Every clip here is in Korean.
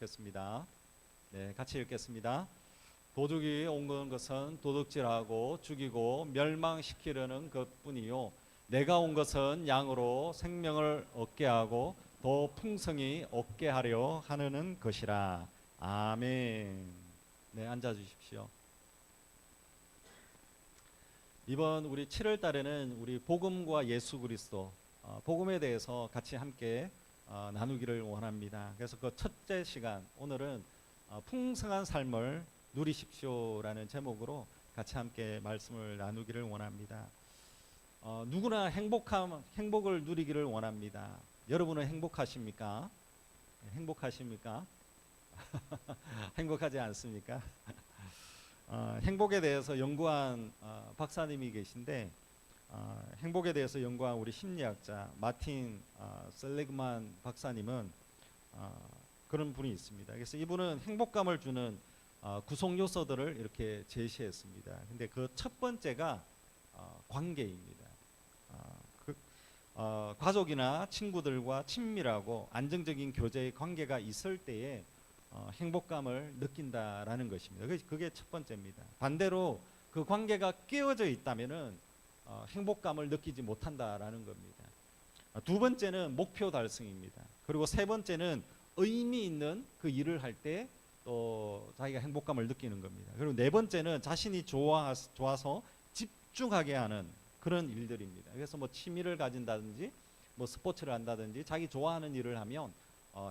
좋겠습니다. 네, 같이 읽겠습니다. 도둑이 온 것은 도둑질하고 죽이고 멸망시키려는 것뿐이요 내가 온 것은 양으로 생명을 얻게 하고 더 풍성히 얻게 하려 하는 것이라. 아멘. 네, 앉아 주십시오. 이번 우리 7월 달에는 우리 복음과 예수 그리스도 복음에 대해서 같이 함께 나누기를 원합니다. 그래서 그 첫째 시간 오늘은 풍성한 삶을 누리십시오라는 제목으로 같이 함께 말씀을 나누기를 원합니다. 누구나 행복을 누리기를 원합니다. 여러분은 행복하십니까? 행복하십니까? 행복하지 않습니까? 행복에 대해서 연구한 박사님이 계신데 행복에 대해서 연구한 우리 심리학자 마틴 셀리그만 박사님은 그런 분이 있습니다. 그래서 이분은 행복감을 주는 구성 요소들을 이렇게 제시했습니다. 근데 그 첫 번째가 관계입니다. 가족이나 친구들과 친밀하고 안정적인 교제의 관계가 있을 때에 행복감을 느낀다라는 것입니다. 그게 첫 번째입니다. 반대로 그 관계가 깨어져 있다면은 행복감을 느끼지 못한다라는 겁니다. 두 번째는 목표 달성입니다. 그리고 세 번째는 의미 있는 그 일을 할 때 또 자기가 행복감을 느끼는 겁니다. 그리고 네 번째는 자신이 좋아서 집중하게 하는 그런 일들입니다. 그래서 뭐 취미를 가진다든지 뭐 스포츠를 한다든지 자기 좋아하는 일을 하면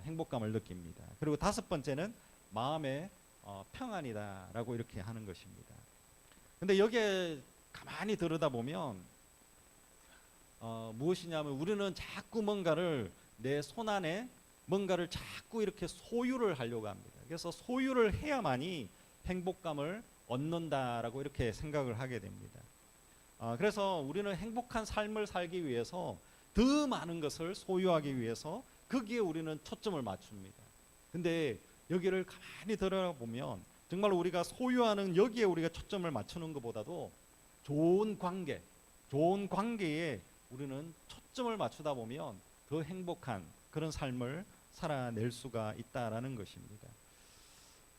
행복감을 느낍니다. 그리고 다섯 번째는 마음의 평안이다라고 이렇게 하는 것입니다. 근데 여기에 가만히 들여다보면 무엇이냐면 우리는 자꾸 뭔가를 내 손안에 뭔가를 자꾸 이렇게 소유를 하려고 합니다. 그래서 소유를 해야만이 행복감을 얻는다라고 이렇게 생각을 하게 됩니다. 그래서 우리는 행복한 삶을 살기 위해서 더 많은 것을 소유하기 위해서 거기에 우리는 초점을 맞춥니다. 근데 여기를 가만히 들여다보면 정말 우리가 소유하는 여기에 우리가 초점을 맞추는 것보다도 좋은 관계에 우리는 초점을 맞추다 보면 더 행복한 그런 삶을 살아낼 수가 있다라는 것입니다.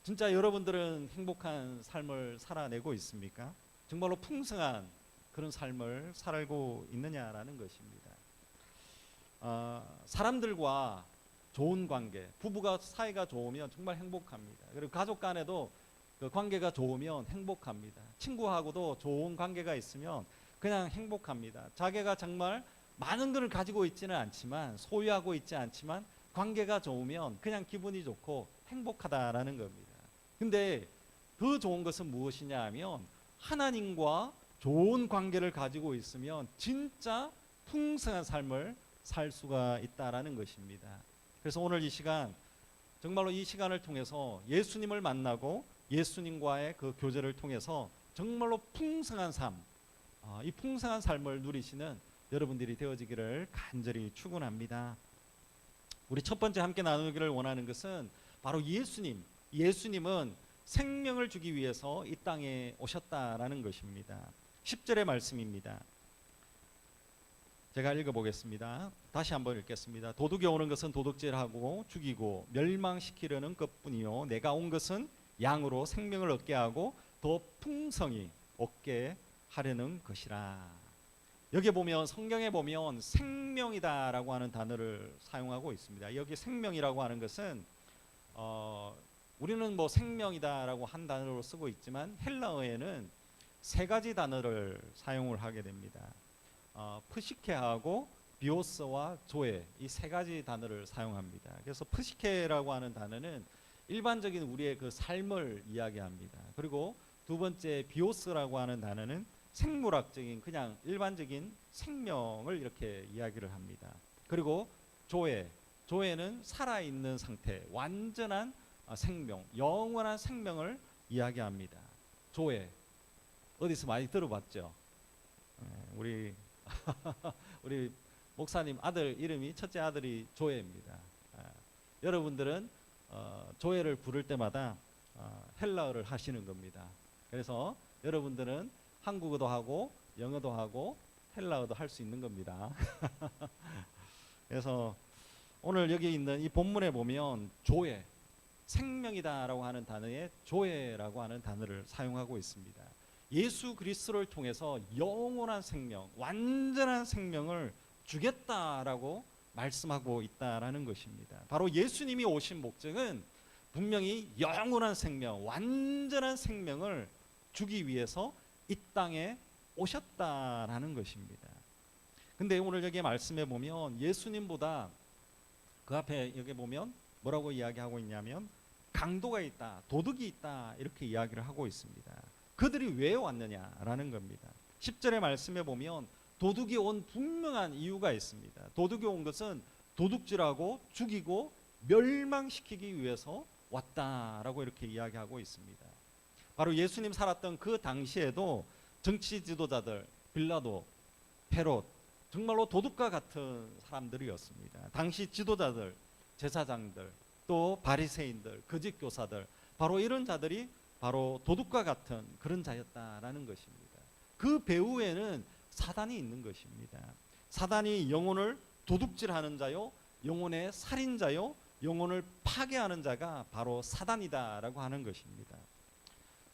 진짜 여러분들은 행복한 삶을 살아내고 있습니까? 정말로 풍성한 그런 삶을 살고 있느냐라는 것입니다. 사람들과 좋은 관계, 부부가 사이가 좋으면 정말 행복합니다. 그리고 가족 간에도 그 관계가 좋으면 행복합니다. 친구하고도 좋은 관계가 있으면 그냥 행복합니다. 자기가 정말 많은 것을 가지고 있지는 않지만 소유하고 있지 않지만 관계가 좋으면 그냥 기분이 좋고 행복하다라는 겁니다. 근데 더 좋은 것은 무엇이냐 하면 하나님과 좋은 관계를 가지고 있으면 진짜 풍성한 삶을 살 수가 있다라는 것입니다. 그래서 오늘 이 시간 정말로 이 시간을 통해서 예수님을 만나고 예수님과의 그 교제를 통해서 정말로 풍성한 삶, 이 풍성한 삶을 누리시는 여러분들이 되어지기를 간절히 축원합니다. 우리 첫 번째 함께 나누기를 원하는 것은 바로 예수님은 생명을 주기 위해서 이 땅에 오셨다라는 것입니다. 10절의 말씀입니다. 제가 읽어보겠습니다. 다시 한번 읽겠습니다. 도둑이 오는 것은 도둑질하고 죽이고 멸망시키려는 것뿐이요 내가 온 것은 양으로 생명을 얻게 하고 더 풍성히 얻게 하려는 것이라. 여기 보면 성경에 보면 생명이다라고 하는 단어를 사용하고 있습니다. 여기 생명이라고 하는 것은 우리는 뭐 생명이다라고 한 단어로 쓰고 있지만 헬라어에는 세 가지 단어를 사용을 하게 됩니다. 프시케하고 비오스와 조에 이 세 가지 단어를 사용합니다. 그래서 프시케라고 하는 단어는 일반적인 우리의 그 삶을 이야기합니다. 그리고 두 번째 비오스라고 하는 단어는 생물학적인 그냥 일반적인 생명을 이렇게 이야기를 합니다. 그리고 조에는 살아있는 상태, 완전한 생명, 영원한 생명을 이야기합니다. 조에 어디서 많이 들어봤죠? 우리 목사님 아들 이름이 첫째 아들이 조에입니다. 여러분들은 조에를 부를 때마다 헬라어를 하시는 겁니다. 그래서 여러분들은 한국어도 하고 영어도 하고 헬라어도 할 수 있는 겁니다. 그래서 오늘 여기 있는 이 본문에 보면 조에 생명이다라고 하는 단어에 조에라고 하는 단어를 사용하고 있습니다. 예수 그리스도를 통해서 영원한 생명, 완전한 생명을 주겠다라고 말씀하고 있다라는 것입니다. 바로 예수님이 오신 목적은 분명히 영원한 생명, 완전한 생명을 주기 위해서 이 땅에 오셨다라는 것입니다. 근데 오늘 여기 말씀해 보면 예수님보다 그 앞에 여기 보면 뭐라고 이야기하고 있냐면 강도가 있다, 도둑이 있다 이렇게 이야기를 하고 있습니다. 그들이 왜 왔느냐라는 겁니다. 10절의 말씀에 보면 도둑이 온 분명한 이유가 있습니다. 도둑이 온 것은 도둑질하고 죽이고 멸망시키기 위해서 왔다라고 이렇게 이야기하고 있습니다. 바로 예수님 살았던 그 당시에도 정치 지도자들, 빌라도, 헤롯, 정말로 도둑과 같은 사람들이었습니다. 당시 지도자들, 제사장들, 또 바리새인들, 거짓 교사들, 바로 이런 자들이 바로 도둑과 같은 그런 자였다라는 것입니다. 그 배후에는 사단이 있는 것입니다. 사단이 영혼을 도둑질하는 자요, 영혼의 살인자요, 영혼을 파괴하는 자가 바로 사단이다라고 하는 것입니다.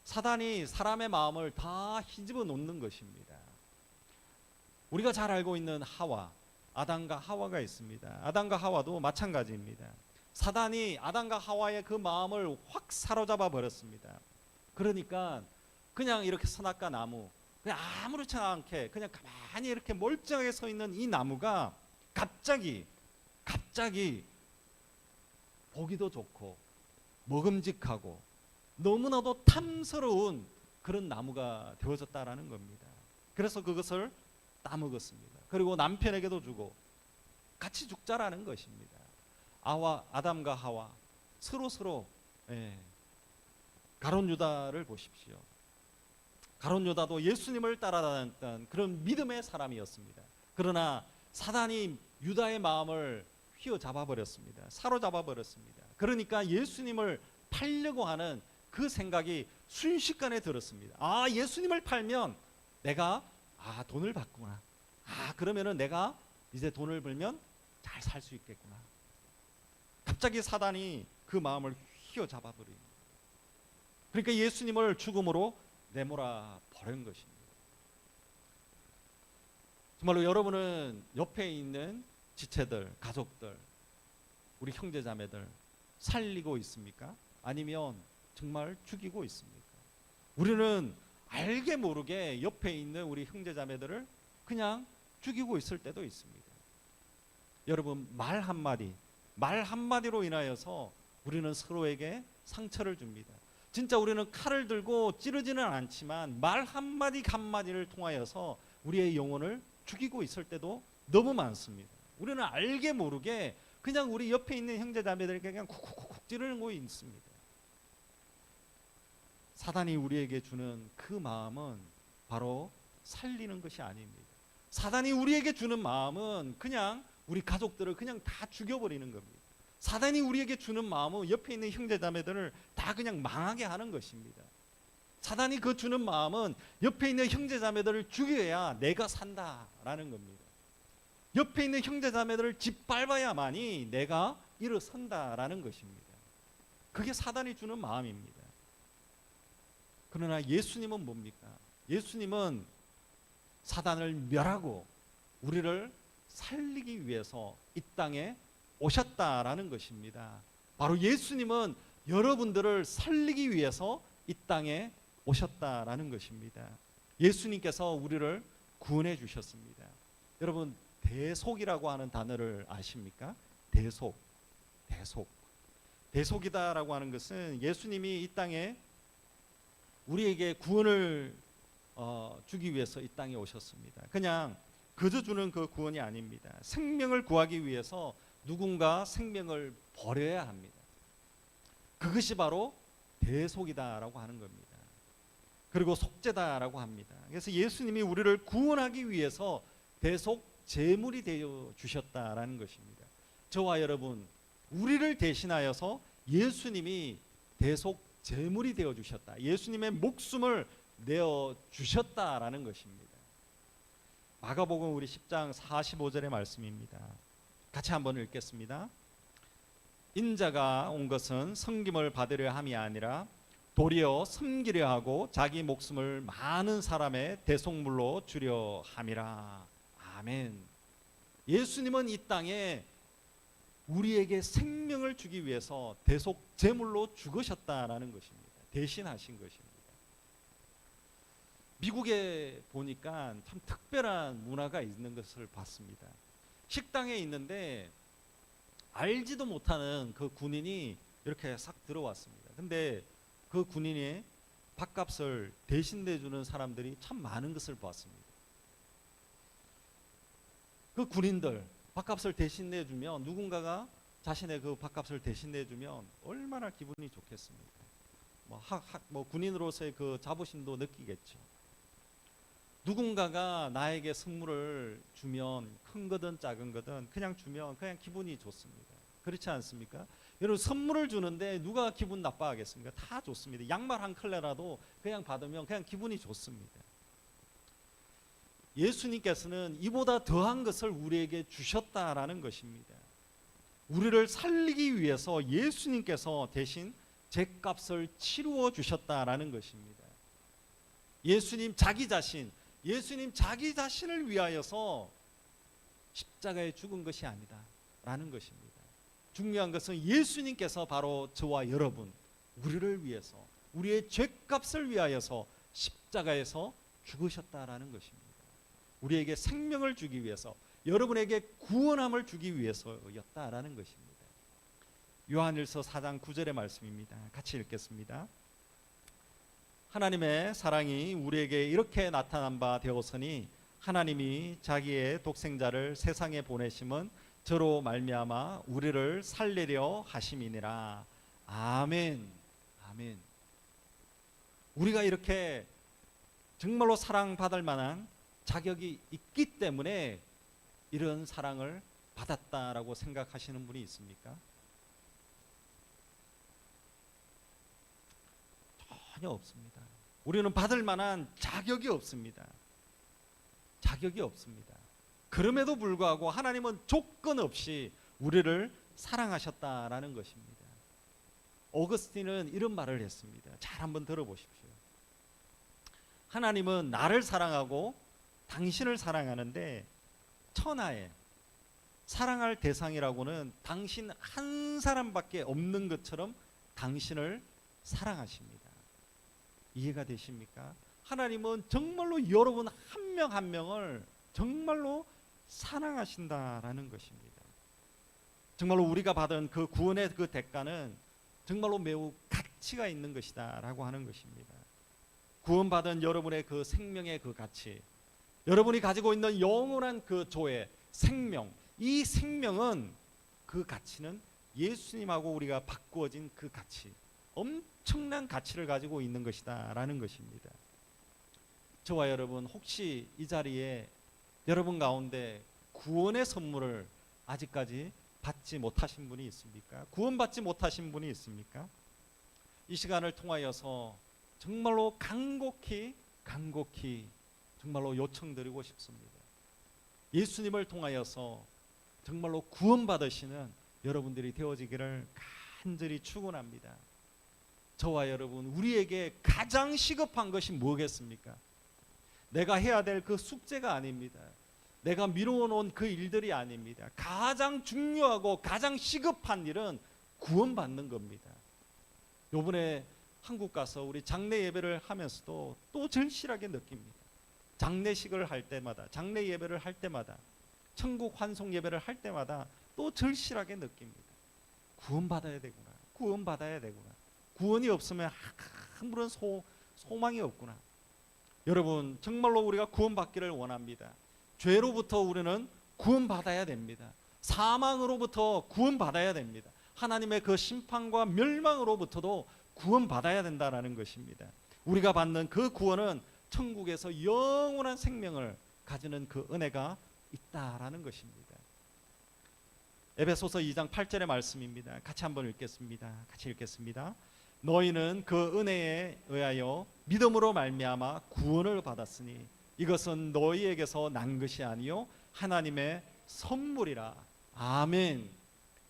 사단이 사람의 마음을 다 휘집어 놓는 것입니다. 우리가 잘 알고 있는 하와, 아담과 하와가 있습니다. 아담과 하와도 마찬가지입니다. 사단이 아담과 하와의 그 마음을 확 사로잡아 버렸습니다. 그러니까 그냥 이렇게 선악과 나무, 그냥 아무렇지 않게 그냥 가만히 이렇게 멀쩡하게 서 있는 이 나무가 갑자기 보기도 좋고 먹음직하고 너무나도 탐스러운 그런 나무가 되어졌다라는 겁니다. 그래서 그것을 따먹었습니다. 그리고 남편에게도 주고 같이 죽자라는 것입니다. 아담과 하와 서로 가룟 유다를 보십시오. 가룟 유다도 예수님을 따라다녔던 그런 믿음의 사람이었습니다. 그러나 사단이 유다의 마음을 휘어잡아 버렸습니다. 사로잡아 버렸습니다. 그러니까 예수님을 팔려고 하는 그 생각이 순식간에 들었습니다. 예수님을 팔면 내가 돈을 받구나. 그러면은 내가 이제 돈을 벌면 잘 살 수 있겠구나. 갑자기 사단이 그 마음을 휘어잡아 버린 거예요. 그러니까 예수님을 죽음으로 내몰아 버린 것입니다. 정말로 여러분은 옆에 있는 지체들, 가족들, 우리 형제자매들 살리고 있습니까? 아니면 정말 죽이고 있습니까? 우리는 알게 모르게 옆에 있는 우리 형제자매들을 그냥 죽이고 있을 때도 있습니다. 여러분, 말 한마디로 인하여서 우리는 서로에게 상처를 줍니다. 진짜 우리는 칼을 들고 찌르지는 않지만 말 한마디를 통하여서 우리의 영혼을 죽이고 있을 때도 너무 많습니다. 우리는 알게 모르게 그냥 우리 옆에 있는 형제자매들에게 그냥 쿡쿡쿡 찌르는 거 있습니다. 사단이 우리에게 주는 그 마음은 바로 살리는 것이 아닙니다. 사단이 우리에게 주는 마음은 그냥 우리 가족들을 그냥 다 죽여버리는 겁니다. 사단이 우리에게 주는 마음은 옆에 있는 형제자매들을 다 그냥 망하게 하는 것입니다. 사단이 그 주는 마음은 옆에 있는 형제자매들을 죽여야 내가 산다라는 겁니다. 옆에 있는 형제자매들을 짓밟아야만이 내가 일어선다라는 것입니다. 그게 사단이 주는 마음입니다. 그러나 예수님은 뭡니까? 예수님은 사단을 멸하고 우리를 살리기 위해서 이 땅에 오셨다라는 것입니다. 바로 예수님은 여러분들을 살리기 위해서 이 땅에 오셨다라는 것입니다. 예수님께서 우리를 구원해 주셨습니다. 여러분, 대속이라고 하는 단어를 아십니까? 대속이다라고 하는 것은 예수님이 이 땅에 우리에게 구원을 주기 위해서 이 땅에 오셨습니다. 그냥 그저 주는 그 구원이 아닙니다. 생명을 구하기 위해서 누군가 생명을 버려야 합니다. 그것이 바로 대속이다라고 하는 겁니다. 그리고 속죄다라고 합니다. 그래서 예수님이 우리를 구원하기 위해서 대속 제물이 되어 주셨다라는 것입니다. 저와 여러분, 우리를 대신하여서 예수님이 대속 제물이 되어 주셨다. 예수님의 목숨을 내어 주셨다라는 것입니다. 마가복음 우리 10장 45절의 말씀입니다. 같이 한번 읽겠습니다. 인자가 온 것은 섬김을 받으려 함이 아니라 도리어 섬기려 하고 자기 목숨을 많은 사람의 대속물로 주려 함이라. 아멘. 예수님은 이 땅에 우리에게 생명을 주기 위해서 대속 제물로 죽으셨다라는 것입니다. 대신하신 것입니다. 미국에 보니까 참 특별한 문화가 있는 것을 봤습니다. 식당에 있는데 알지도 못하는 그 군인이 이렇게 싹 들어왔습니다. 근데 그 군인의 밥값을 대신 내주는 사람들이 참 많은 것을 보았습니다. 그 군인들 밥값을 대신 내주면, 누군가가 자신의 그 밥값을 대신 내주면 얼마나 기분이 좋겠습니까? 뭐 군인으로서의 그 자부심도 느끼겠죠. 누군가가 나에게 선물을 주면, 큰 거든 작은 거든 그냥 주면 그냥 기분이 좋습니다. 그렇지 않습니까? 여러분, 선물을 주는데 누가 기분 나빠하겠습니까? 다 좋습니다. 양말 한 켤레라도 그냥 받으면 그냥 기분이 좋습니다. 예수님께서는 이보다 더한 것을 우리에게 주셨다라는 것입니다. 우리를 살리기 위해서 예수님께서 대신 죗값을 치루어 주셨다라는 것입니다. 예수님 자기 자신을 위하여서 십자가에 죽은 것이 아니다라는 것입니다. 중요한 것은 예수님께서 바로 저와 여러분, 우리를 위해서, 우리의 죗값을 위하여서 십자가에서 죽으셨다라는 것입니다. 우리에게 생명을 주기 위해서, 여러분에게 구원함을 주기 위해서였다라는 것입니다. 요한일서 4장 9절의 말씀입니다. 같이 읽겠습니다. 하나님의 사랑이 우리에게 이렇게 나타난 바 되었으니 하나님이 자기의 독생자를 세상에 보내심은 저로 말미암아 우리를 살리려 하심이니라. 아멘. 아멘. 우리가 이렇게 정말로 사랑받을 만한 자격이 있기 때문에 이런 사랑을 받았다라고 생각하시는 분이 있습니까? 전혀 없습니다. 우리는 받을 만한 자격이 없습니다. 자격이 없습니다. 그럼에도 불구하고 하나님은 조건 없이 우리를 사랑하셨다라는 것입니다. 어거스틴은 이런 말을 했습니다. 잘 한번 들어보십시오. 하나님은 나를 사랑하고 당신을 사랑하는데 천하에 사랑할 대상이라고는 당신 한 사람밖에 없는 것처럼 당신을 사랑하십니다. 이해가 되십니까? 하나님은 정말로 여러분 한 명 한 명을 정말로 사랑하신다라는 것입니다. 정말로 우리가 받은 그 구원의 그 대가는 정말로 매우 가치가 있는 것이다라고 하는 것입니다. 구원받은 여러분의 그 생명의 그 가치, 여러분이 가지고 있는 영원한 그 조회, 생명, 이 생명은, 그 가치는 예수님하고 우리가 바꾸어진 그 가치, 엄청난 가치를 가지고 있는 것이다라는 것입니다. 저와 여러분, 혹시 이 자리에 여러분 가운데 구원의 선물을 아직까지 받지 못하신 분이 있습니까? 구원받지 못하신 분이 있습니까? 이 시간을 통하여서 정말로 간곡히 정말로 요청드리고 싶습니다. 예수님을 통하여서 정말로 구원받으시는 여러분들이 되어지기를 간절히 축원합니다. 저와 여러분, 우리에게 가장 시급한 것이 뭐겠습니까? 내가 해야 될 그 숙제가 아닙니다. 내가 미루어 놓은 그 일들이 아닙니다. 가장 중요하고 가장 시급한 일은 구원받는 겁니다. 요번에 한국 가서 우리 장례 예배를 하면서도 또 절실하게 느낍니다. 장례식을 할 때마다, 장례 예배를 할 때마다, 천국 환송 예배를 할 때마다 또 절실하게 느낍니다. 구원받아야 되구나. 구원받아야 되구나. 구원이 없으면 아무런 소망이 없구나. 여러분, 정말로 우리가 구원받기를 원합니다. 죄로부터 우리는 구원받아야 됩니다. 사망으로부터 구원받아야 됩니다. 하나님의 그 심판과 멸망으로부터도 구원받아야 된다는 것입니다. 우리가 받는 그 구원은 천국에서 영원한 생명을 가지는 그 은혜가 있다라는 것입니다. 에베소서 2장 8절의 말씀입니다. 같이 한번 읽겠습니다. 같이 읽겠습니다. 너희는 그 은혜에 의하여 믿음으로 말미암아 구원을 받았으니 이것은 너희에게서 난 것이 아니요 하나님의 선물이라. 아멘.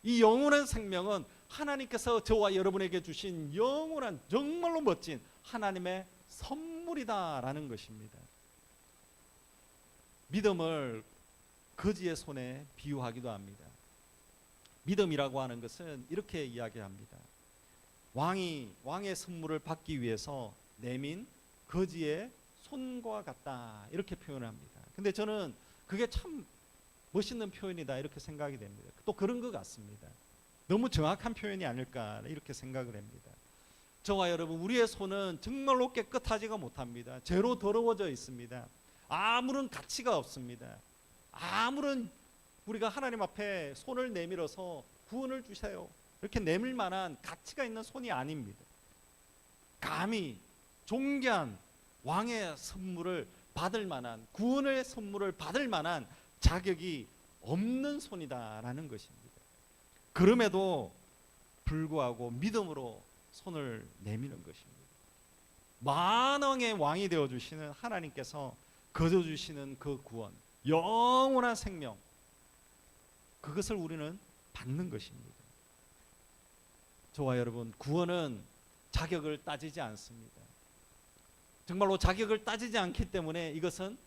이 영원한 생명은 하나님께서 저와 여러분에게 주신 영원한 정말로 멋진 하나님의 선물이다라는 것입니다. 믿음을 거지의 손에 비유하기도 합니다. 믿음이라고 하는 것은 이렇게 이야기합니다. 왕의 선물을 받기 위해서 내민 거지의 손과 같다, 이렇게 표현합니다. 근데 저는 그게 참 멋있는 표현이다, 이렇게 생각이 됩니다. 또 그런 것 같습니다. 너무 정확한 표현이 아닐까, 이렇게 생각을 합니다. 저와 여러분, 우리의 손은 정말로 깨끗하지가 못합니다. 죄로 더러워져 있습니다. 아무런 가치가 없습니다. 아무런 우리가 하나님 앞에 손을 내밀어서 구원을 주세요, 이렇게 내밀 만한 가치가 있는 손이 아닙니다. 감히 존귀한 왕의 선물을 받을 만한, 구원의 선물을 받을 만한 자격이 없는 손이다라는 것입니다. 그럼에도 불구하고 믿음으로 손을 내미는 것입니다. 만왕의 왕이 되어주시는 하나님께서 거둬주시는 그 구원, 영원한 생명, 그것을 우리는 받는 것입니다. 저와 여러분, 구원은 자격을 따지지 않습니다. 정말로 자격을 따지지 않기 때문에 이것은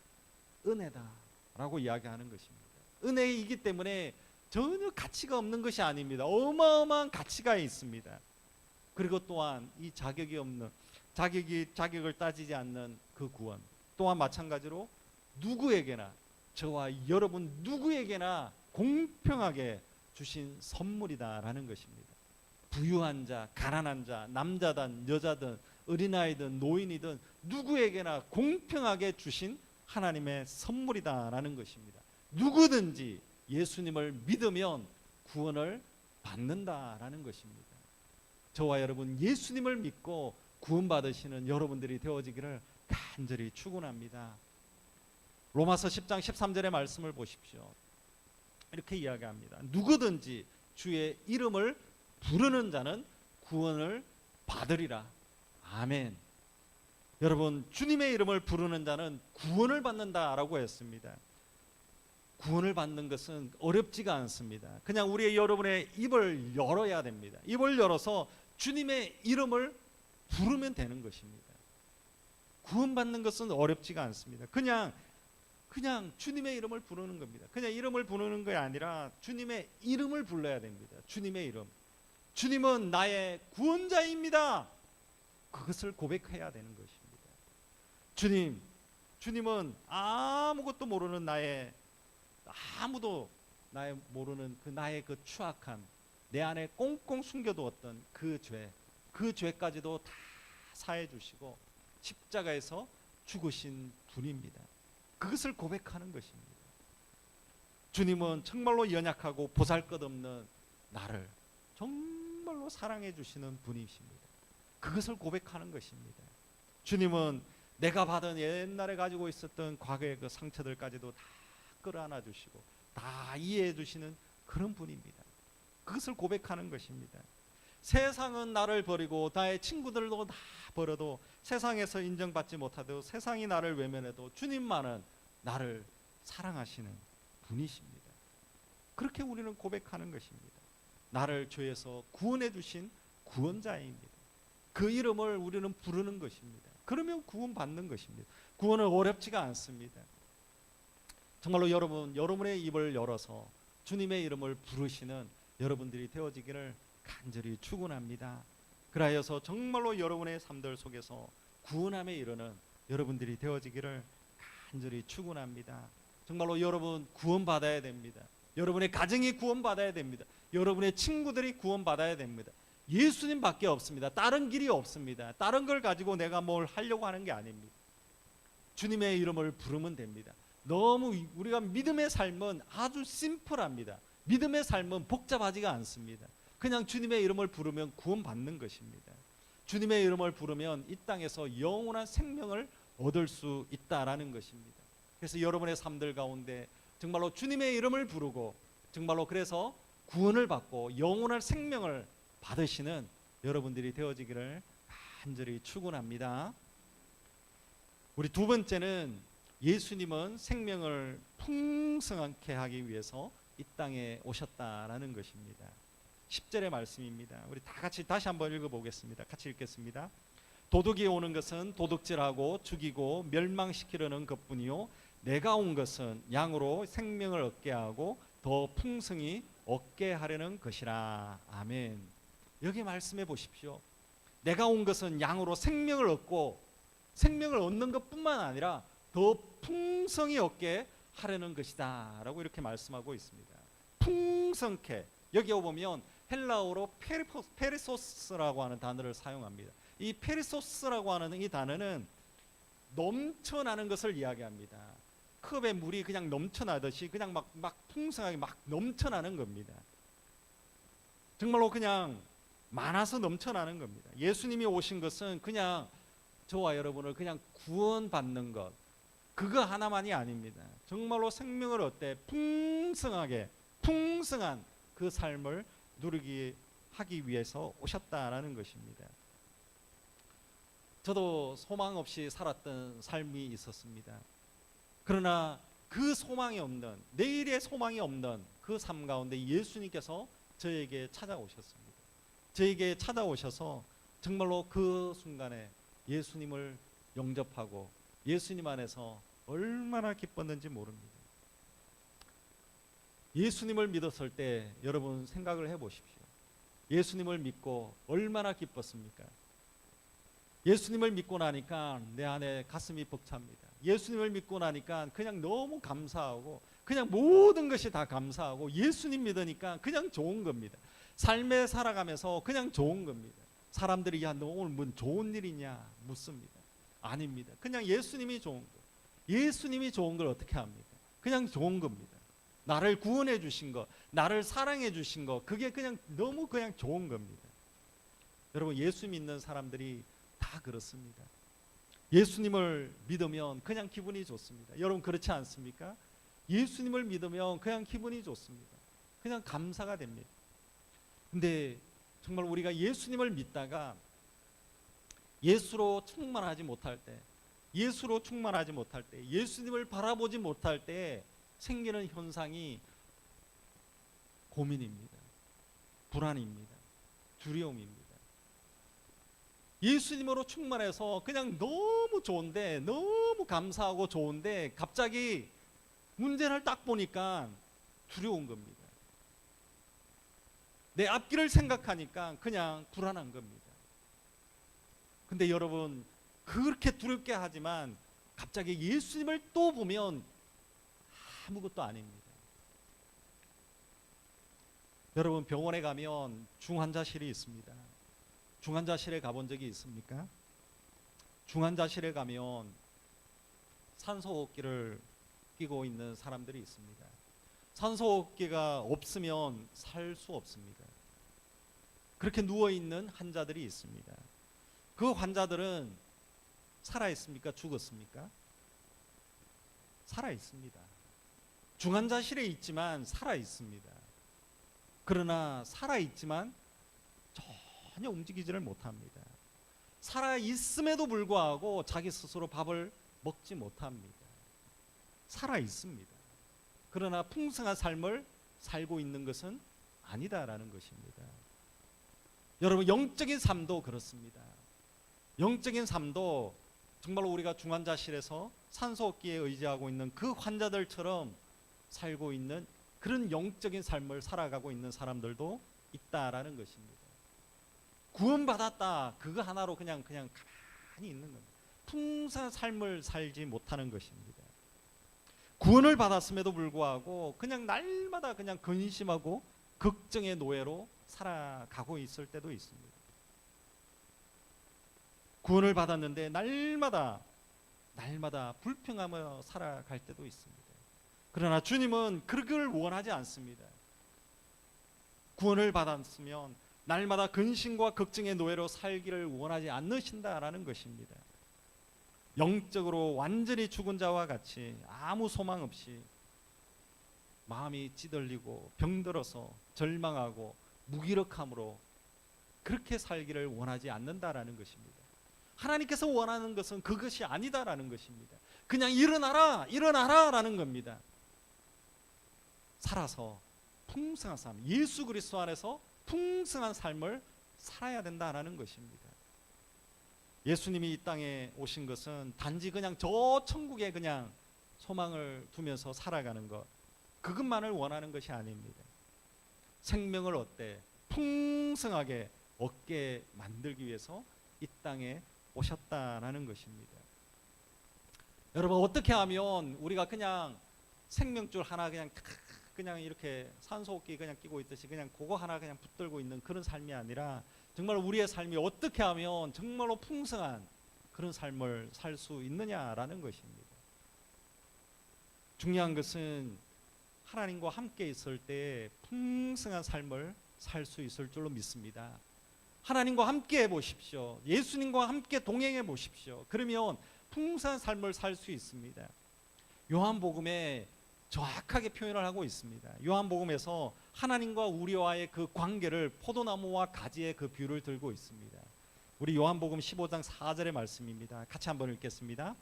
은혜다라고 이야기하는 것입니다. 은혜이기 때문에 전혀 가치가 없는 것이 아닙니다. 어마어마한 가치가 있습니다. 그리고 또한 이 자격을 따지지 않는 그 구원 또한 마찬가지로 누구에게나, 저와 여러분 누구에게나 공평하게 주신 선물이다라는 것입니다. 부유한 자, 가난한 자, 남자든 여자든 어린아이든 노인이든 누구에게나 공평하게 주신 하나님의 선물이다라는 것입니다. 누구든지 예수님을 믿으면 구원을 받는다라는 것입니다. 저와 여러분, 예수님을 믿고 구원받으시는 여러분들이 되어지기를 간절히 축원합니다. 로마서 10장 13절의 말씀을 보십시오. 이렇게 이야기합니다. 누구든지 주의 이름을 부르는 자는 구원을 받으리라. 아멘. 여러분, 주님의 이름을 부르는 자는 구원을 받는다라고 했습니다. 구원을 받는 것은 어렵지가 않습니다. 그냥 우리 여러분의 입을 열어야 됩니다. 입을 열어서 주님의 이름을 부르면 되는 것입니다. 구원받는 것은 어렵지가 않습니다. 그냥 주님의 이름을 부르는 겁니다. 그냥 이름을 부르는 것이 아니라 주님의 이름을 불러야 됩니다. 주님의 이름. 주님은 나의 구원자입니다. 그것을 고백해야 되는 것입니다. 주님은 아무것도 모르는 아무도 모르는 나의 그 추악한, 내 안에 꽁꽁 숨겨두었던 그 죄까지도 다 사해 주시고 십자가에서 죽으신 분입니다. 그것을 고백하는 것입니다. 주님은 정말로 연약하고 보잘것없는 나를 정말로 사랑해 주시는 분이십니다. 그것을 고백하는 것입니다. 주님은 내가 받은 옛날에 가지고 있었던 과거의 그 상처들까지도 다 끌어안아 주시고 다 이해해 주시는 그런 분입니다. 그것을 고백하는 것입니다. 세상은 나를 버리고 나의 친구들도 다 버려도, 세상에서 인정받지 못하도, 세상이 나를 외면해도 주님만은 나를 사랑하시는 분이십니다. 그렇게 우리는 고백하는 것입니다. 나를 죄에서 구원해 주신 구원자입니다. 그 이름을 우리는 부르는 것입니다. 그러면 구원받는 것입니다. 구원은 어렵지가 않습니다. 정말로 여러분의 입을 열어서 주님의 이름을 부르시는 여러분들이 되어지기를 간절히 축원합니다. 그라여서 정말로 여러분의 삶들 속에서 구원함에 이르는 여러분들이 되어지기를 간절히 축원합니다. 정말로 여러분 구원받아야 됩니다. 여러분의 가정이 구원받아야 됩니다. 여러분의 친구들이 구원받아야 됩니다. 예수님밖에 없습니다. 다른 길이 없습니다. 다른 걸 가지고 내가 뭘 하려고 하는 게 아닙니다. 주님의 이름을 부르면 됩니다. 너무 우리가 믿음의 삶은 아주 심플합니다. 믿음의 삶은 복잡하지가 않습니다. 그냥 주님의 이름을 부르면 구원받는 것입니다. 주님의 이름을 부르면 이 땅에서 영원한 생명을 얻을 수 있다라는 것입니다. 그래서 여러분의 삶들 가운데 정말로 주님의 이름을 부르고 정말로 그래서 구원을 받고 영원한 생명을 받으시는 여러분들이 되어지기를 간절히 축원합니다. 우리 두 번째는 예수님은 생명을 풍성하게 하기 위해서 이 땅에 오셨다라는 것입니다. 10절의 말씀입니다. 우리 다 같이 다시 한번 읽어보겠습니다. 같이 읽겠습니다. 도둑이 오는 것은 도둑질하고 죽이고 멸망시키려는 것뿐이요 내가 온 것은 양으로 생명을 얻게 하고 더 풍성히 얻게 하려는 것이라. 아멘. 여기 말씀해 보십시오. 내가 온 것은 양으로 생명을 얻고 생명을 얻는 것뿐만 아니라 더 풍성히 얻게 하려는 것이다 라고 이렇게 말씀하고 있습니다. 풍성케, 여기 보면 헬라어로 페리소스라고 하는 단어를 사용합니다. 이 페리소스라고 하는 이 단어는 넘쳐나는 것을 이야기합니다. 컵에 물이 그냥 넘쳐나듯이 그냥 막 풍성하게 막 넘쳐나는 겁니다. 정말로 그냥 많아서 넘쳐나는 겁니다. 예수님이 오신 것은 그냥 저와 여러분을 그냥 구원받는 것, 그거 하나만이 아닙니다. 정말로 생명을 얻되 풍성하게 풍성한 그 삶을 누리게 하기 위해서 오셨다라는 것입니다. 저도 소망 없이 살았던 삶이 있었습니다. 그러나 그 소망이 없는, 내일의 소망이 없는 그 삶 가운데 예수님께서 저에게 찾아오셨습니다. 저에게 찾아오셔서 정말로 그 순간에 예수님을 영접하고 예수님 안에서 얼마나 기뻤는지 모릅니다. 예수님을 믿었을 때 여러분 생각을 해보십시오. 예수님을 믿고 얼마나 기뻤습니까? 예수님을 믿고 나니까 내 안에 가슴이 벅찹니다. 예수님을 믿고 나니까 그냥 너무 감사하고 그냥 모든 것이 다 감사하고 예수님 믿으니까 그냥 좋은 겁니다. 삶에 살아가면서 그냥 좋은 겁니다. 사람들이 야 너 오늘 뭔 좋은 일이냐 묻습니다. 아닙니다. 그냥 예수님이 좋은 거. 예수님이 좋은 걸 어떻게 합니까? 그냥 좋은 겁니다. 나를 구원해 주신 거, 나를 사랑해 주신 거, 그게 그냥 너무 그냥 좋은 겁니다. 여러분 예수 믿는 사람들이 다 그렇습니다. 예수님을 믿으면 그냥 기분이 좋습니다. 여러분 그렇지 않습니까? 예수님을 믿으면 그냥 기분이 좋습니다. 그냥 감사가 됩니다. 근데 정말 우리가 예수님을 믿다가 예수로 충만하지 못할 때, 예수로 충만하지 못할 때, 예수님을 바라보지 못할 때 생기는 현상이 고민입니다. 불안입니다. 두려움입니다. 예수님으로 충만해서 그냥 너무 좋은데, 너무 감사하고 좋은데 갑자기 문제를 딱 보니까 두려운 겁니다. 내 앞길을 생각하니까 그냥 불안한 겁니다. 근데 여러분 그렇게 두렵게 하지만 갑자기 예수님을 또 보면 아무것도 아닙니다. 여러분 병원에 가면 중환자실이 있습니다. 중환자실에 가본 적이 있습니까? 중환자실에 가면 산소호흡기를 끼고 있는 사람들이 있습니다. 산소호흡기가 없으면 살 수 없습니다. 그렇게 누워있는 환자들이 있습니다. 그 환자들은 살아있습니까? 죽었습니까? 살아있습니다. 중환자실에 있지만 살아있습니다. 그러나 살아있지만 전혀 움직이지를 못합니다. 살아있음에도 불구하고 자기 스스로 밥을 먹지 못합니다. 살아있습니다. 그러나 풍성한 삶을 살고 있는 것은 아니다라는 것입니다. 여러분 영적인 삶도 그렇습니다. 영적인 삶도 정말로 우리가 중환자실에서 산소호흡기에 의지하고 있는 그 환자들처럼 살고 있는 그런 영적인 삶을 살아가고 있는 사람들도 있다라는 것입니다. 구원받았다 그거 하나로 그냥 가만히 있는 겁니다. 풍성한 삶을 살지 못하는 것입니다. 구원을 받았음에도 불구하고 그냥 날마다 그냥 근심하고 걱정의 노예로 살아가고 있을 때도 있습니다. 구원을 받았는데 날마다 불평하며 살아갈 때도 있습니다. 그러나 주님은 그걸 원하지 않습니다. 구원을 받았으면 날마다 근심과 걱정의 노예로 살기를 원하지 않으신다라는 것입니다. 영적으로 완전히 죽은 자와 같이 아무 소망 없이 마음이 찌들리고 병들어서 절망하고 무기력함으로 그렇게 살기를 원하지 않는다라는 것입니다. 하나님께서 원하는 것은 그것이 아니다라는 것입니다. 그냥 일어나라라는 겁니다. 살아서 풍성한 삶, 예수 그리스도 안에서 풍성한 삶을 살아야 된다라는 것입니다. 예수님이 이 땅에 오신 것은 단지 그냥 저 천국에 그냥 소망을 두면서 살아가는 것, 그것만을 원하는 것이 아닙니다. 생명을 어때 풍성하게 얻게 만들기 위해서 이 땅에 오셨다라는 것입니다. 여러분, 어떻게 하면 우리가 그냥 생명줄 하나 그냥 이렇게 산소호흡기 그냥 끼고 있듯이 그냥 그거 하나 그냥 붙들고 있는 그런 삶이 아니라 정말 우리의 삶이 어떻게 하면 정말로 풍성한 그런 삶을 살 수 있느냐라는 것입니다. 중요한 것은 하나님과 함께 있을 때 풍성한 삶을 살 수 있을 줄로 믿습니다. 하나님과 함께 해보십시오. 예수님과 함께 동행해 보십시오. 그러면 풍성한 삶을 살 수 있습니다. 요한복음에 정확하게 표현을 하고 있습니다. 요한복음에서 하나님과 우리와의 그 관계를 포도나무와 가지의 그 비유를 들고 있습니다. 우리 요한복음 15장 4절의 말씀입니다. 같이 한번 읽겠습니다.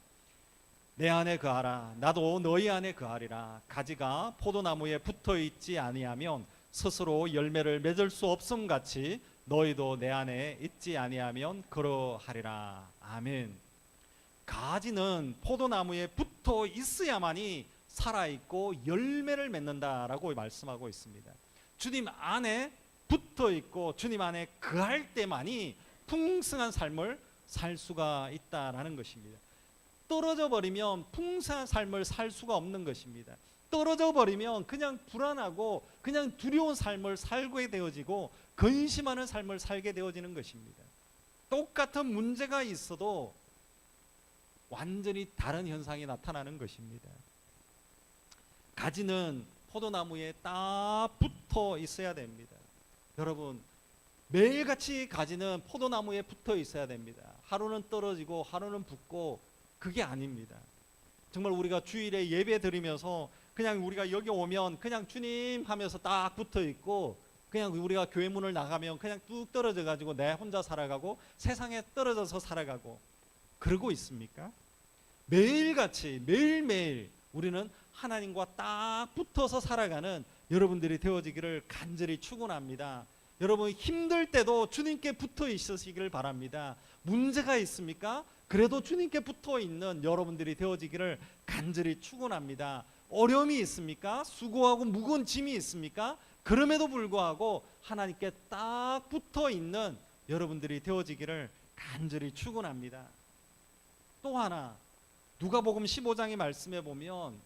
내 안에 거하라 나도 너희 안에 거하리라. 가지가 포도나무에 붙어있지 아니하면 스스로 열매를 맺을 수 없음 같이 너희도 내 안에 있지 아니하면 그러하리라. 아멘. 가지는 포도나무에 붙어 있어야만이 살아있고 열매를 맺는다라고 말씀하고 있습니다. 주님 안에 붙어있고 주님 안에 거할 때만이 풍성한 삶을 살 수가 있다라는 것입니다. 떨어져 버리면 풍성한 삶을 살 수가 없는 것입니다. 떨어져 버리면 그냥 불안하고 그냥 두려운 삶을 살게 되어지고 근심하는 삶을 살게 되어지는 것입니다. 똑같은 문제가 있어도 완전히 다른 현상이 나타나는 것입니다. 가지는 포도나무에 딱 붙어 있어야 됩니다. 여러분, 매일같이 가지는 포도나무에 붙어 있어야 됩니다. 하루는 떨어지고 하루는 붙고 그게 아닙니다. 정말 우리가 주일에 예배 드리면서 그냥 우리가 여기 오면 그냥 주님 하면서 딱 붙어 있고 그냥 우리가 교회 문을 나가면 그냥 뚝 떨어져 가지고 내 혼자 살아가고 세상에 떨어져서 살아가고 그러고 있습니까? 매일같이 매일매일 우리는 하나님과 딱 붙어서 살아가는 여러분들이 되어지기를 간절히 축원합니다. 여러분, 힘들 때도 주님께 붙어 있으시기를 바랍니다. 문제가 있습니까? 그래도 주님께 붙어 있는 여러분들이 되어지기를 간절히 축원합니다. 어려움이 있습니까? 수고하고 무거운 짐이 있습니까? 그럼에도 불구하고 하나님께 딱 붙어 있는 여러분들이 되어지기를 간절히 축원합니다. 또 하나, 누가복음 15장의 말씀에 보면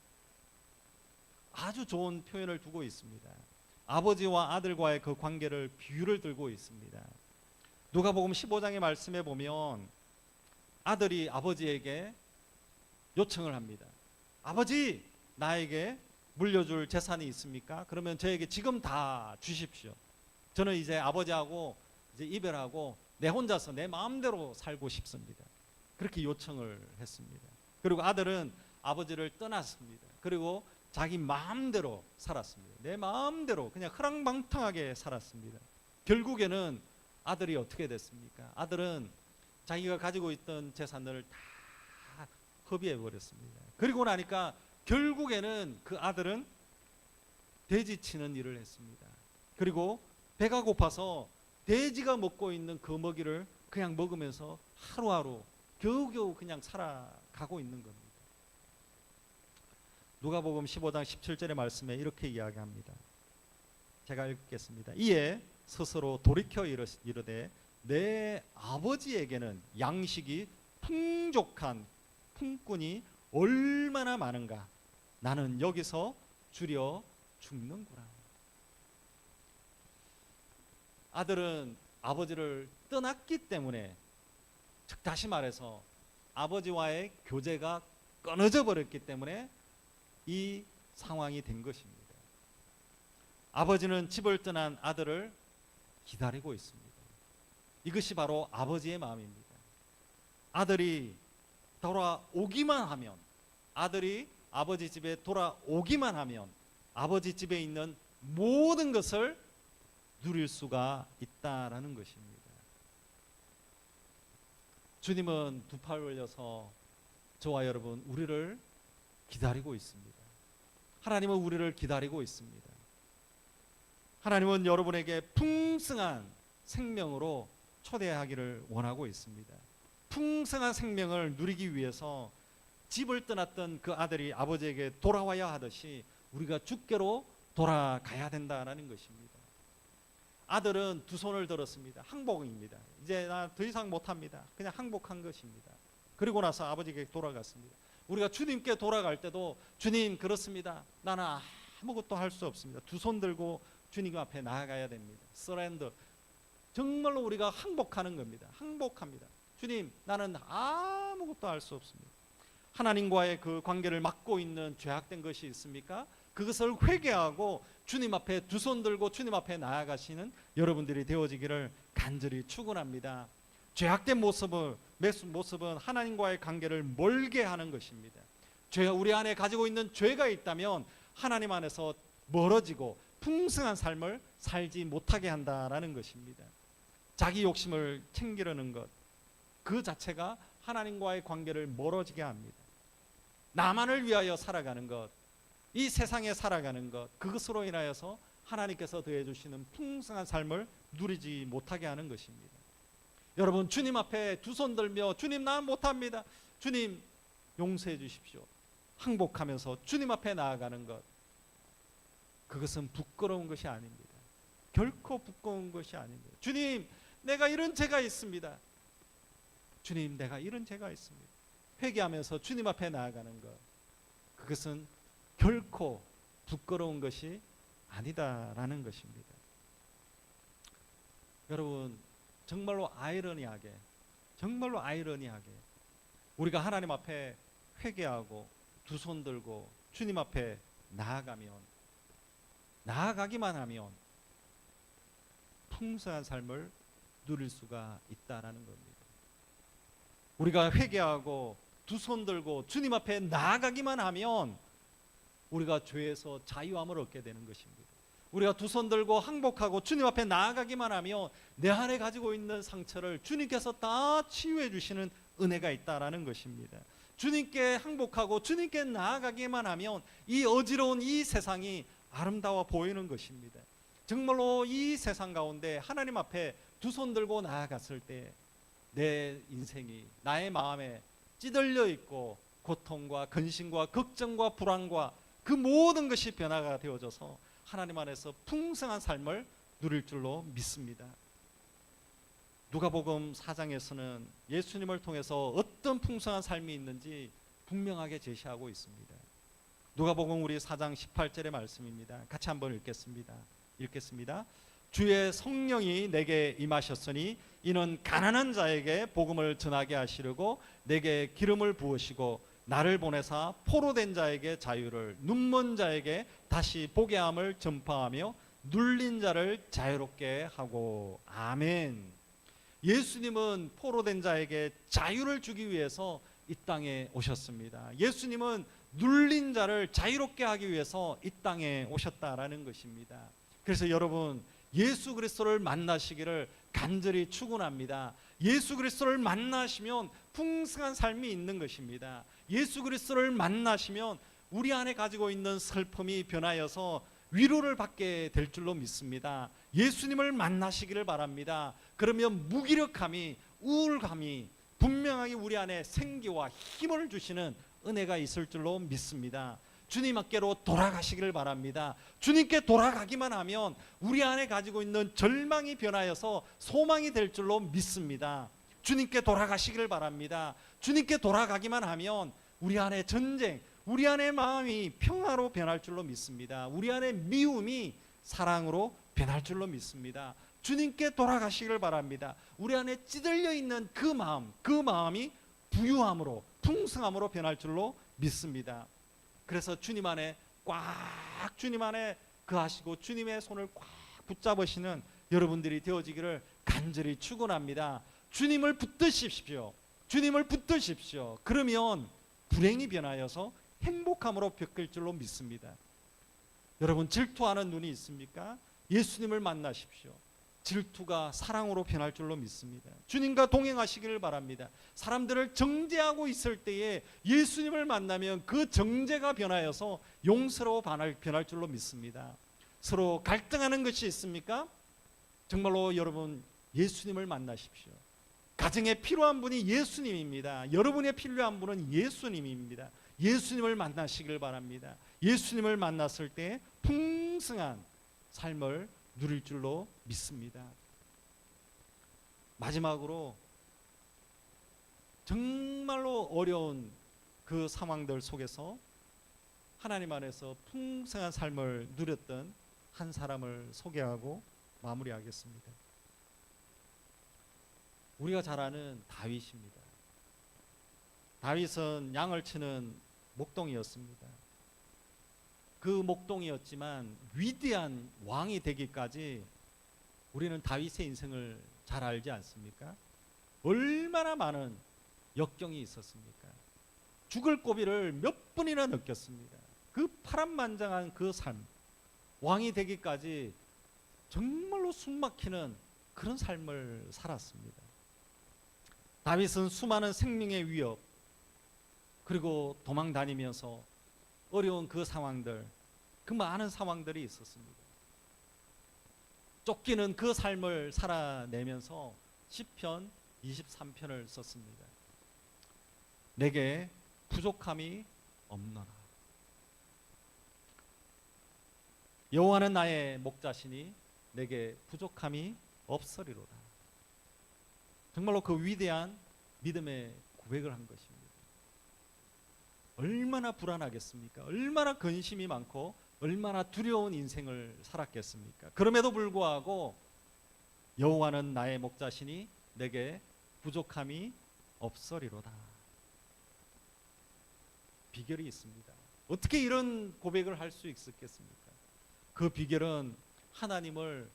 아주 좋은 표현을 두고 있습니다. 아버지와 아들과의 그 관계를 비유를 들고 있습니다. 누가복음 15장의 말씀에 보면 아들이 아버지에게 요청을 합니다. 아버지, 나에게 물려줄 재산이 있습니까? 그러면 저에게 지금 다 주십시오. 저는 이제 아버지하고 이제 이별하고 내 혼자서 내 마음대로 살고 싶습니다. 그렇게 요청을 했습니다. 그리고 아들은 아버지를 떠났습니다. 그리고 자기 마음대로 살았습니다. 내 마음대로 그냥 허랑방탕하게 살았습니다. 결국에는 아들이 어떻게 됐습니까? 아들은 자기가 가지고 있던 재산을 다 허비해 버렸습니다. 그리고 나니까 결국에는 그 아들은 돼지 치는 일을 했습니다. 그리고 배가 고파서 돼지가 먹고 있는 그 먹이를 그냥 먹으면서 하루하루 겨우겨우 그냥 살아가고 있는 겁니다. 누가복음 15장 17절의 말씀에 이렇게 이야기합니다. 제가 읽겠습니다. 이에 스스로 돌이켜 이르되 내 아버지에게는 양식이 풍족한 품꾼이 얼마나 많은가. 나는 여기서 줄여 죽는구나. 아들은 아버지를 떠났기 때문에, 즉 다시 말해서 아버지와의 교제가 끊어져 버렸기 때문에 이 상황이 된 것입니다. 아버지는 집을 떠난 아들을 기다리고 있습니다. 이것이 바로 아버지의 마음입니다. 아들이 돌아오기만 하면, 아들이 아버지 집에 돌아오기만 하면 아버지 집에 있는 모든 것을 누릴 수가 있다라는 것입니다. 주님은 두 팔 올려서 저와 여러분 우리를 기다리고 있습니다. 하나님은 우리를 기다리고 있습니다. 하나님은 여러분에게 풍성한 생명으로 초대하기를 원하고 있습니다. 풍성한 생명을 누리기 위해서 집을 떠났던 그 아들이 아버지에게 돌아와야 하듯이 우리가 주께로 돌아가야 된다는 것입니다. 아들은 두 손을 들었습니다. 항복입니다. 이제 나 더 이상 못합니다. 그냥 항복한 것입니다. 그리고 나서 아버지에게 돌아갔습니다. 우리가 주님께 돌아갈 때도 주님 그렇습니다. 나는 아무것도 할 수 없습니다. 두 손 들고 주님 앞에 나아가야 됩니다. 서렌더. 정말로 우리가 항복하는 겁니다. 항복합니다. 주님 나는 아무것도 할 수 없습니다. 하나님과의 그 관계를 막고 있는 죄악된 것이 있습니까? 그것을 회개하고 주님 앞에 두 손 들고 주님 앞에 나아가시는 여러분들이 되어지기를 간절히 축원합니다. 죄악된 모습은 하나님과의 관계를 멀게 하는 것입니다. 죄가 우리 안에 가지고 있는 죄가 있다면 하나님 안에서 멀어지고 풍성한 삶을 살지 못하게 한다라는 것입니다. 자기 욕심을 챙기려는 것, 그 자체가 하나님과의 관계를 멀어지게 합니다. 나만을 위하여 살아가는 것, 이 세상에 살아가는 것, 그것으로 인하여서 하나님께서 더해주시는 풍성한 삶을 누리지 못하게 하는 것입니다. 여러분 주님 앞에 두 손 들며 주님 나 못합니다. 주님 용서해 주십시오. 항복하면서 주님 앞에 나아가는 것, 그것은 부끄러운 것이 아닙니다. 결코 부끄러운 것이 아닙니다. 주님 내가 이런 죄가 있습니다. 주님 내가 이런 죄가 있습니다. 회개하면서 주님 앞에 나아가는 것, 그것은 결코 부끄러운 것이 아니다라는 것입니다. 여러분 정말로 아이러니하게 우리가 하나님 앞에 회개하고 두 손 들고 주님 앞에 나아가기만 하면 풍성한 삶을 누릴 수가 있다라는 겁니다. 우리가 회개하고 두 손 들고 주님 앞에 나아가기만 하면 우리가 죄에서 자유함을 얻게 되는 것입니다. 우리가 두 손 들고 항복하고 주님 앞에 나아가기만 하면 내 안에 가지고 있는 상처를 주님께서 다 치유해 주시는 은혜가 있다라는 것입니다. 주님께 항복하고 주님께 나아가기만 하면 이 어지러운 이 세상이 아름다워 보이는 것입니다. 정말로 이 세상 가운데 하나님 앞에 두 손 들고 나아갔을 때 내 인생이 나의 마음에 찌들려 있고 고통과 근심과 걱정과 불안과 그 모든 것이 변화가 되어져서 하나님 안에서 풍성한 삶을 누릴 줄로 믿습니다. 누가복음 4장에서는 예수님을 통해서 어떤 풍성한 삶이 있는지 분명하게 제시하고 있습니다. 누가복음 우리 4장 18절의 말씀입니다. 같이 한번 읽겠습니다. 주의 성령이 내게 임하셨으니 이는 가난한 자에게 복음을 전하게 하시려고 내게 기름을 부으시고 나를 보내사 포로된 자에게 자유를, 눈먼 자에게 다시 보게 함을 전파하며 눌린 자를 자유롭게 하고. 아멘. 예수님은 포로된 자에게 자유를 주기 위해서 이 땅에 오셨습니다. 예수님은 눌린 자를 자유롭게 하기 위해서 이 땅에 오셨다라는 것입니다. 그래서 여러분 예수 그리스도를 만나시기를 간절히 축원합니다. 예수 그리스도를 만나시면 풍성한 삶이 있는 것입니다. 예수 그리스도를 만나시면 우리 안에 가지고 있는 슬픔이 변하여서 위로를 받게 될 줄로 믿습니다. 예수님을 만나시기를 바랍니다. 그러면 무기력함이, 우울감이 분명하게 우리 안에 생기와 힘을 주시는 은혜가 있을 줄로 믿습니다. 주님께로 돌아가시기를 바랍니다. 주님께 돌아가기만 하면 우리 안에 가지고 있는 절망이 변하여서 소망이 될 줄로 믿습니다. 주님께 돌아가시기를 바랍니다. 주님께 돌아가기만 하면 우리 안에 전쟁, 우리 안에 마음이 평화로 변할 줄로 믿습니다. 우리 안에 미움이 사랑으로 변할 줄로 믿습니다. 주님께 돌아가시기를 바랍니다. 우리 안에 찌들려 있는 그 마음이 부유함으로, 풍성함으로 변할 줄로 믿습니다. 그래서 주님 안에 거하시고 주님의 손을 꽉 붙잡으시는 여러분들이 되어지기를 간절히 축원합니다. 주님을 붙드십시오. 그러면 불행이 변하여서 행복함으로 바뀔 줄로 믿습니다. 여러분 질투하는 눈이 있습니까? 예수님을 만나십시오. 질투가 사랑으로 변할 줄로 믿습니다. 주님과 동행하시기를 바랍니다. 사람들을 정죄하고 있을 때에 예수님을 만나면 그 정죄가 변하여서 용서로 변할 줄로 믿습니다. 서로 갈등하는 것이 있습니까? 정말로 여러분 예수님을 만나십시오. 가정에 필요한 분이 예수님입니다. 여러분의 필요한 분은 예수님입니다. 예수님을 만나시길 바랍니다. 예수님을 만났을 때 풍성한 삶을 누릴 줄로 믿습니다. 마지막으로 정말로 어려운 그 상황들 속에서 하나님 안에서 풍성한 삶을 누렸던 한 사람을 소개하고 마무리하겠습니다. 우리가 잘 아는 다윗입니다. 다윗은 양을 치는 목동이었습니다. 그 목동이었지만 위대한 왕이 되기까지 우리는 다윗의 인생을 잘 알지 않습니까? 얼마나 많은 역경이 있었습니까? 죽을 고비를 몇 번이나 느꼈습니다. 그 파란만장한 그 삶, 왕이 되기까지 정말로 숨막히는 그런 삶을 살았습니다. 다윗은 수많은 생명의 위협, 그리고 도망 다니면서 어려운 그 상황들, 그 많은 상황들이 있었습니다. 쫓기는 그 삶을 살아내면서 시편 23편을 썼습니다. 내게 부족함이 없노라. 여호와는 나의 목자시니 내게 부족함이 없으리로다. 정말로 그 위대한 믿음의 고백을 한 것입니다. 얼마나 불안하겠습니까? 얼마나 근심이 많고 얼마나 두려운 인생을 살았겠습니까? 그럼에도 불구하고 여호와는 나의 목자시니 내게 부족함이 없으리로다. 비결이 있습니다. 어떻게 이런 고백을 할 수 있었겠습니까? 그 비결은 하나님을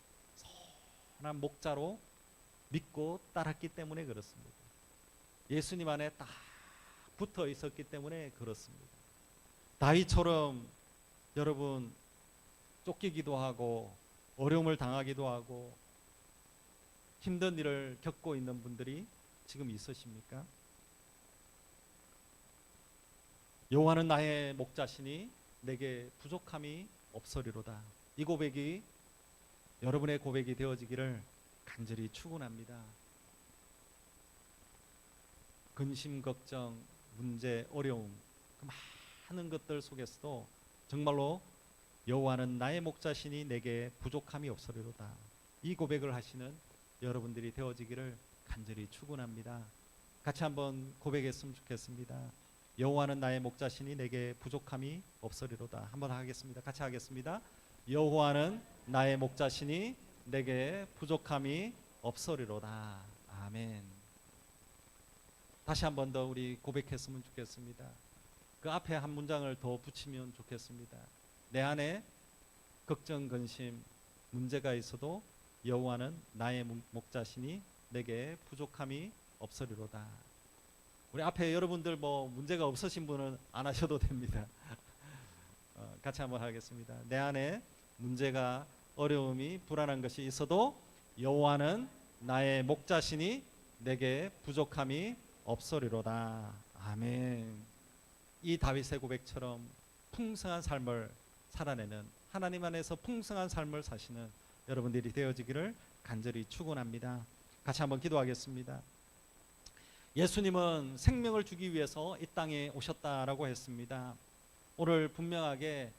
선한 목자로 믿고 따랐기 때문에 그렇습니다. 예수님 안에 딱 붙어 있었기 때문에 그렇습니다. 다윗처럼 여러분 쫓기기도 하고 어려움을 당하기도 하고 힘든 일을 겪고 있는 분들이 지금 있으십니까? 여호와는 나의 목자시니 내게 부족함이 없으리로다. 이 고백이 여러분의 고백이 되어지기를 간절히 축원합니다. 근심, 걱정, 문제, 어려움, 그 많은 것들 속에서도 정말로 여호와는 나의 목자시니 내게 부족함이 없으리로다. 이 고백을 하시는 여러분들이 되어지기를 간절히 축원합니다. 같이 한번 고백했으면 좋겠습니다. 여호와는 나의 목자시니 내게 부족함이 없으리로다. 한번 하겠습니다. 같이 하겠습니다. 여호와는 나의 목자시니 내게 부족함이 없으리로다. 아멘. 다시 한 번 더 우리 고백했으면 좋겠습니다. 그 앞에 한 문장을 더 붙이면 좋겠습니다. 내 안에 걱정, 근심, 문제가 있어도 여호와는 나의 목자시니 내게 부족함이 없으리로다. 우리 앞에 여러분들 뭐 문제가 없으신 분은 안 하셔도 됩니다. 같이 한번 하겠습니다. 내 안에 문제가 어려움이 불안한 것이 있어도 여호와는 나의 목자시니 내게 부족함이 없으리로다. 아멘. 이 다윗의 고백처럼 풍성한 삶을 살아내는 하나님 안에서 풍성한 삶을 사시는 여러분들이 되어지기를 간절히 축원합니다. 같이 한번 기도하겠습니다. 예수님은 생명을 주기 위해서 이 땅에 오셨다라고 했습니다. 오늘 분명하게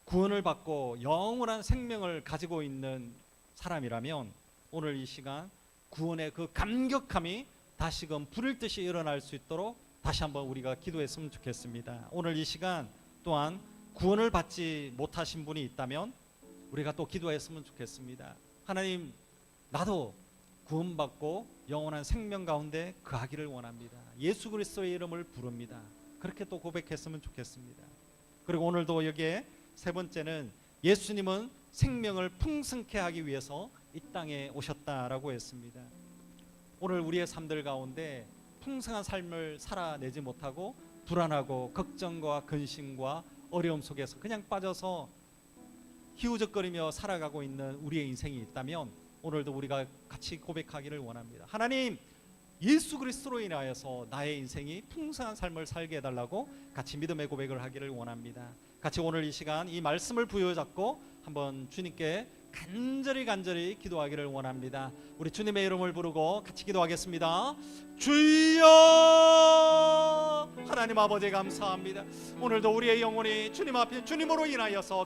구원을 받고 영원한 생명을 가지고 있는 사람이라면 오늘 이 시간 구원의 그 감격함이 다시금 불일 듯이 일어날 수 있도록 다시 한번 우리가 기도했으면 좋겠습니다. 오늘 이 시간 또한 구원을 받지 못하신 분이 있다면 우리가 또 기도했으면 좋겠습니다. 하나님, 나도 구원받고 영원한 생명 가운데 거하기를 원합니다. 예수 그리스도의 이름을 부릅니다. 그렇게 또 고백했으면 좋겠습니다. 그리고 오늘도 여기에 세 번째는 예수님은 생명을 풍성케 하기 위해서 이 땅에 오셨다라고 했습니다. 오늘 우리의 삶들 가운데 풍성한 삶을 살아내지 못하고 불안하고 걱정과 근심과 어려움 속에서 그냥 빠져서 희우적거리며 살아가고 있는 우리의 인생이 있다면 오늘도 우리가 같이 고백하기를 원합니다. 하나님, 예수 그리스도로 인하여서 나의 인생이 풍성한 삶을 살게 해달라고 같이 믿음의 고백을 하기를 원합니다. 같이 오늘 이 시간 이 말씀을 부여잡고 한번 주님께 간절히 기도하기를 원합니다. 우리 주님의 이름을 부르고 같이 기도하겠습니다. 주여, 하나님 아버지 감사합니다. 오늘도 우리의 영혼이 주님 앞에 주님으로 인하여서